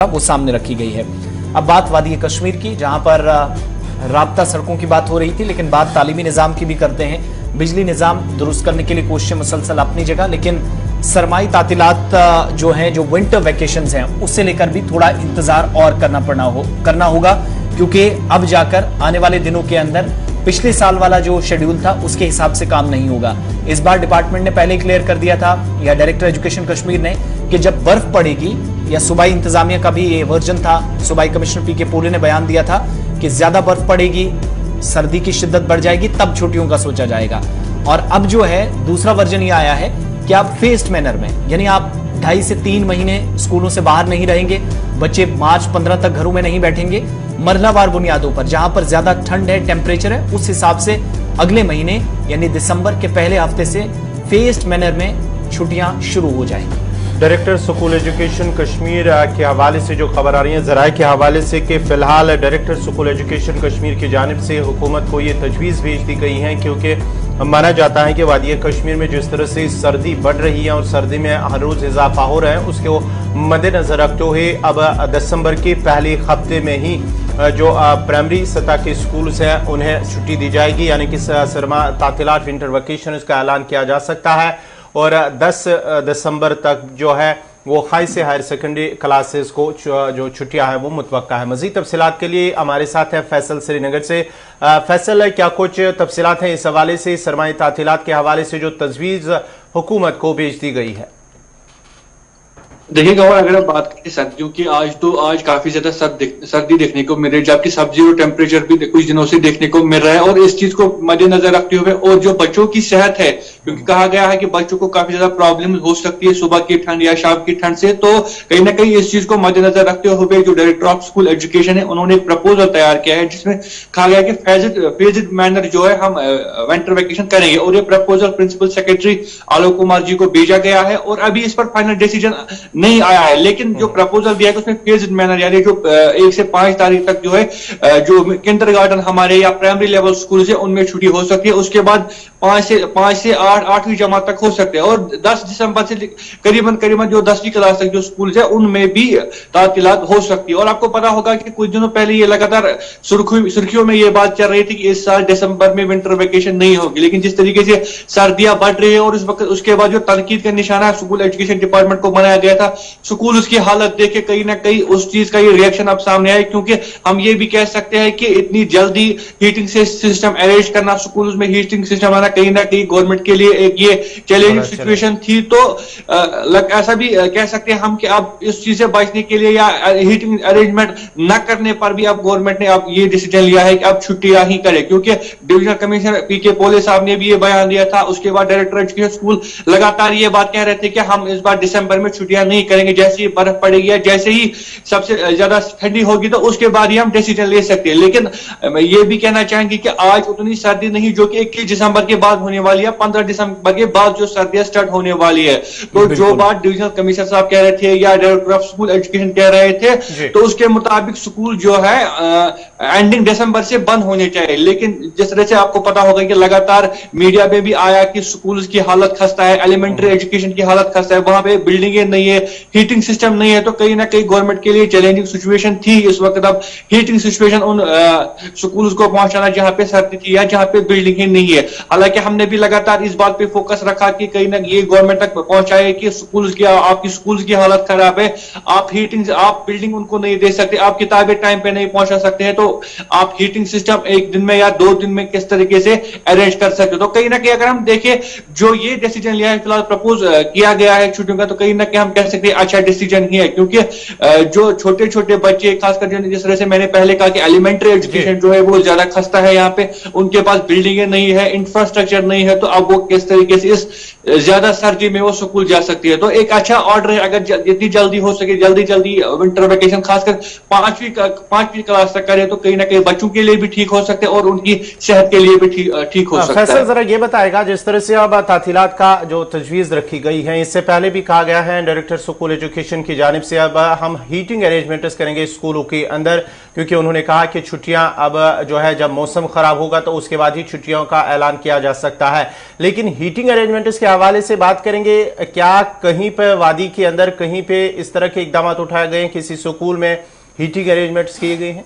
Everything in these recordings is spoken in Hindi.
वो सामने रखी गई है। अब बात वादी कश्मीर की, जहां पर राब्ता सड़कों की बात हो रही थी, लेकिन बात तालीमी निज़ाम की भी करते हैं। बिजली निज़ाम दुरुस्त करने के लिए कोशिशें मुसलसल अपनी जगह, लेकिन सरमाई तातीलात जो हैं, जो विंटर वैकेशंस हैं, उससे लेकर भी थोड़ा इंतजार और करना होगा, क्योंकि अब जाकर आने वाले दिनों के अंदर पिछले साल वाला जो शेड्यूल था उसके हिसाब से काम नहीं होगा। इस बार डिपार्टमेंट ने पहले क्लियर कर दिया था, या डायरेक्टर एजुकेशन कश्मीर ने, कि जब बर्फ पड़ेगी, या सूबाई इंतजामिया का भी ये वर्जन था, सूबाई कमिश्नर पीके पोले ने बयान दिया था कि ज्यादा बर्फ पड़ेगी, सर्दी की शिद्दत बढ़ जाएगी, तब छुट्टियों का सोचा जाएगा। और अब जो है दूसरा वर्जन ये आया है कि आप फेस्ड मैनर में, यानी आप 2.5 से 3 महीने स्कूलों से बाहर नहीं रहेंगे, बच्चे मार्च 15 तक घरों में नहीं बैठेंगे, मरहलावार बुनियादों पर, जहां पर ज्यादा ठंड है, टेम्परेचर है, उस हिसाब से अगले महीने यानी दिसंबर के पहले हफ्ते से फेस्ड मैनर में छुट्टियां शुरू हो जाएंगी। डायरेक्टर स्कूल एजुकेशन कश्मीर के हवाले से जो खबर आ रही है ज़राए के हवाले से, कि फिलहाल डायरेक्टर स्कूल एजुकेशन कश्मीर की जानिब से हुकूमत को ये तजवीज़ भेज दी गई है, क्योंकि माना जाता है कि वादी कश्मीर में जिस तरह से सर्दी बढ़ रही है और सर्दी में हर रोज़ इजाफा हो रहा है, उसको मद्देनजर रखते हुए अब दिसंबर के पहले हफ्ते में ही जो प्राइमरी सतह के स्कूल्स हैं उन्हें छुट्टी दी जाएगी, यानी कि सरमा तातीलात विंटर वेकेशन इसका ऐलान किया जा सकता है। और 10 दिसंबर तक जो है वो हाई से हायर सेकेंडरी क्लासेस को जो छुट्टियां हैं वो मुतवक्का है। मजीद तफसीलात के लिए हमारे साथ है फैसल श्रीनगर से। फैसल, क्या कुछ तफसीलात हैं इस हवाले से, सरमाई तातीलात के हवाले से जो तजवीज़ हुकूमत को भेज दी गई है? देखिएगा, और अगर आप बात करें सर्दियों की, आज काफी ज्यादा सर्दी देखने को मिल रही है, जबकि सब जीरो टेम्परेचर भी कुछ दिनों से देखने को मिल रहा है। और इस चीज को मद्देनजर रखते हुए, और जो बच्चों की सेहत है, क्योंकि कहा गया है कि बच्चों को काफी ज्यादा प्रॉब्लम हो सकती है सुबह की ठंड या शाम की ठंड से, तो कहीं ना कहीं इस चीज को मद्देनजर रखते हुए जो डायरेक्टर ऑफ स्कूल एजुकेशन है उन्होंने एक प्रपोजल तैयार किया है, जिसमें कहा गया कि फेज्ड मैनर जो है हम विंटर वेकेशन करेंगे। और ये proposal principal secretary Alok Kumar ji को भेजा गया है, और अभी इस पर फाइनल डिसीजन नहीं आया है, लेकिन जो प्रपोजल दिया गया उसमें फेज्ड मैनर, यानी जो 1 से 5 तारीख तक जो है जो किंडरगार्टन हमारे या प्राइमरी लेवल स्कूल है उनमें छुट्टी हो सकती है, उसके बाद 5 से 8वीं जमात तक हो सकते हैं, और 10 दिसंबर से करीबन जो 10वीं क्लास तक जो स्कूल है उनमें भी तातीलात हो सकती है। और आपको पता होगा कि कुछ दिनों पहले ये लगातार सुर्खियों में ये बात चल रही थी कि इस साल दिसंबर में विंटर वेकेशन नहीं होगी, लेकिन जिस तरीके से सर्दियां बढ़ रही है और उस वक्त उसके बाद जो तनकीद का निशाना स्कूल एजुकेशन डिपार्टमेंट को बनाया गया था, स्कूल उसकी हालत देख के कहीं ना कहीं उस चीज का ये रिएक्शन अब सामने आया, क्योंकि हम ये भी कह सकते हैं कि इतनी जल्दी हीटिंग सिस्टम अरेंज करना, स्कूल में हीटिंग सिस्टम आना कहीं ना कहीं गवर्नमेंट के लिए एक ये चैलेंजिंग सिचुएशन थी। तो ऐसा भी कह सकते हैं हम कि अब इस चीज से बचने के लिए या हीटिंग अरेंजमेंट न करने पर भी अब गवर्नमेंट ने अब ये डिसीजन लिया है कि अब छुट्टियां ही करे, क्योंकि डिविजनल कमिश्नर पीके पोले साहब ने भी ये बयान दिया था। उसके बाद डायरेक्टर एजुकेशन स्कूल लगातार ये बात कह रहे थे कि हम इस बार दिसंबर में छुट्टियां नहीं करेंगे, जैसे ही बर्फ पड़ेगी, जैसे ही सबसे ज्यादा ठंडी होगी तो उसके बाद ही हम डिसीजन ले सकते हैं। लेकिन ये भी कहना चाहेंगे कि आज उतनी सर्दी नहीं जो कि 21 दिसंबर के बाद होने वाली है, 15 दिसंबर के बाद जो सर्दियां स्टार्ट होने वाली है। तो जो बात डिविजनल कमिश्नर साहब कह रहे थे या डायरेक्टर ऑफ स्कूल एजुकेशन कह रहे थे, तो उसके मुताबिक स्कूल जो है एंडिंग दिसंबर से बंद होने चाहिए। लेकिन जिस तरह से आपको पता होगा कि लगातार मीडिया में भी आया कि स्कूल की हालत खस्ता है, एलिमेंट्री एजुकेशन की हालत खस्ता है, वहां पे बिल्डिंगें नहीं है, हीटिंग सिस्टम नहीं है, तो कहीं ना कहीं गवर्नमेंट के लिए चैलेंजिंग सिचुएशन थी इस वक्त। अब हीटिंग सिचुएशन उन स्कूल्स को पहुंचाना जहां पे सर्दी थी या जहां पे बिल्डिंग ही नहीं है। हालांकि हमने भी लगातार इस बात पे फोकस रखा कि कहीं ना ये गवर्नमेंट तक पहुंचाए कि आपकी स्कूल्स की हालत खराब है, आप बिल्डिंग उनको नहीं दे सकते, आप किताबें टाइम पे नहीं पहुंचा सकते हैं, तो आप हीटिंग सिस्टम 1 दिन में या 2 दिन में किस तरीके से अरेंज कर सकते हो। तो कहीं ना कहीं अगर हम देखें जो ये डिसीजन लिया है, फिलहाल प्रपोज किया गया है छुट्टियों का, तो कहीं ना कहीं हम कह सकते हैं अच्छा डिसीजन ही है, क्योंकि जो छोटे छोटे बच्चे, खासकर जिस तरह से मैंने पहले कहा कि एलिमेंट्री एजुकेशन जो है वो ज्यादा खस्ता है, यहाँ पे उनके पास बिल्डिंगें नहीं है, इंफ्रास्ट्रक्चर नहीं है, तो अब वो किस तरीके से इस ज्यादा सर्दी में वो स्कूल जा सकती है। तो एक अच्छा ऑर्डर है, अगर जितनी जल्दी हो सके जल्दी विंटर वेकेशन खासकर 5वीं क्लास तक करे, तो कहीं ना कहीं बच्चों के लिए भी ठीक हो सकते हैं और उनकी सेहत के लिए भी ठीक हो सकता है। जरा ये बताएगा, जिस तरह से अब तातीलात का जो तजवीज रखी गई है, इससे पहले भी कहा गया है डायरेक्टर स्कूल एजुकेशन की जानिब से अब हम हीटिंग अरेंजमेंट्स करेंगे स्कूलों के अंदर, क्योंकि उन्होंने कहा कि छुट्टियां अब जो है जब मौसम खराब होगा तो उसके बाद ही छुट्टियों का ऐलान किया जा सकता है। लेकिन हीटिंग अरेंजमेंट्स के हवाले से बात करेंगे, क्या कहीं पर वादी के अंदर कहीं पे इस तरह के इकदाम उठाए गए हैं, किसी स्कूल में हीटिंग अरेंजमेंट्स किए गए हैं?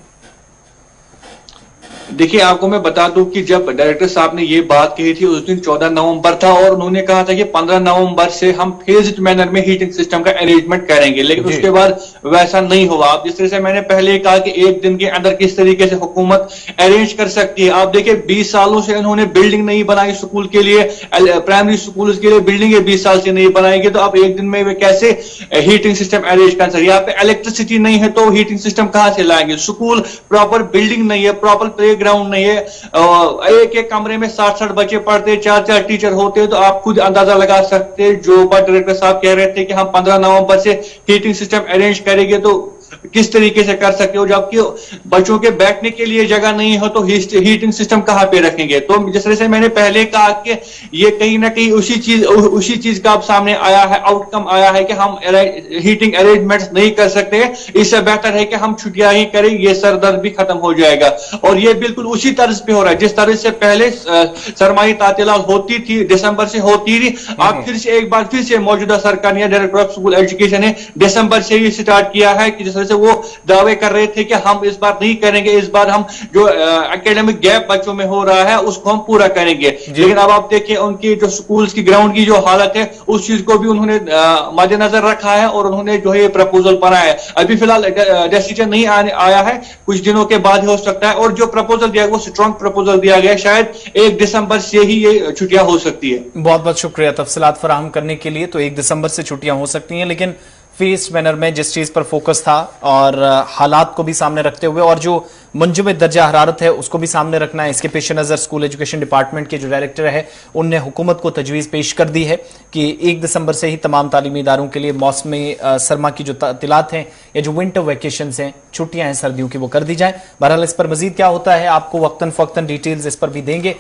देखिए, आपको मैं बता दूं कि जब डायरेक्टर साहब ने ये बात कही थी उस दिन 14 नवंबर था और उन्होंने कहा था कि 15 नवंबर से हम फेज्ड मैनर में हीटिंग सिस्टम का अरेंजमेंट करेंगे, लेकिन उसके बाद वैसा नहीं हुआ। अब जिस तरह से मैंने पहले कहा कि एक दिन के अंदर किस तरीके से हुकूमत अरेंज कर सकती है। आप देखिए 20 सालों से इन्होंने बिल्डिंग नहीं बनाई स्कूल के लिए, प्राइमरी स्कूल के लिए बिल्डिंग 20 साल से नहीं बनाएगी, तो अब एक दिन में वे कैसे हीटिंग सिस्टम अरेंज कर सकते? यहाँ पे इलेक्ट्रिसिटी नहीं है तो हीटिंग सिस्टम कहां से लाएंगे? स्कूल प्रॉपर बिल्डिंग नहीं है, प्रॉपर प्लेग्राउंड नहीं है, एक एक कमरे में 60-60 बच्चे पढ़ते, 4-4 टीचर होते, तो आप खुद अंदाजा लगा सकते हैं। जो बात डायरेक्टर साहब कह रहे थे कि हम 15 नवंबर से हीटिंग सिस्टम अरेंज करेंगे, तो किस तरीके से कर सकते हो? जबकि बच्चों के बैठने के लिए जगह नहीं हो तो हीटिंग सिस्टम कहां पे रखेंगे? तो जिस तरह से मैंने पहले कहा कि ये कहीं ना कहीं उसी चीज का अब सामने आया है, आउटकम आया है कि हम हीटिंग अरेंजमेंट्स नहीं कर सकते। इससे बेहतर है कि हम छुट्टियां ही करें, ये सरदर्द भी खत्म हो जाएगा। और ये बिल्कुल उसी तर्ज पे हो रहा है जिस तरह से पहले सरमाई तातीलात होती थी, दिसंबर से होती थी। अब फिर से मौजूदा सरकार ने, डायरेक्टर ऑफ स्कूल एजुकेशन ने दिसंबर से ही स्टार्ट किया है कि जिस तरह से वो दावे कर रहे थे कि हम इस बार नहीं करेंगे, इस बार हम जो एकेडमिक गैप बच्चों में हो रहा है उसको हम पूरा करेंगे। लेकिन अब आप देखिए उनकी जो स्कूल्स की ग्राउंड की जो हालत है उस चीज को भी उन्होंने मद्देनजर रखा है और उन्होंने जो है प्रपोजल बनाया है। अभी फिलहाल डिसीजन नहीं आया है, कुछ दिनों के बाद हो सकता है। और जो प्रपोजल दिया वो स्ट्रॉन्ग प्रपोजल दिया गया, शायद 1 दिसंबर से ही ये छुट्टियां हो सकती है। बहुत बहुत शुक्रिया तफसीलात फराहम करने के लिए। तो 1 दिसंबर से छुट्टियां हो सकती हैं, लेकिन फेस्ड मैनर में जिस चीज पर फोकस था और हालात को भी सामने रखते हुए और जो मुंजमद दर्जा हरारत है उसको भी सामने रखना है, इसके पेश नज़र स्कूल एजुकेशन डिपार्टमेंट के जो डायरेक्टर है उनने हुकूमत को तजवीज़ पेश कर दी है कि 1 दिसंबर से ही तमाम तालीमी इदारों के लिए मौसमी सरमा की जो तातीलात हैं या जो विंटर वैकेशंस हैं, छुट्टियां हैं सर्दियों की, वो कर दी जाए। बहरहाल इस पर मजीद क्या होता है आपको वक्तन फ़क्तन डिटेल्स इस पर भी देंगे।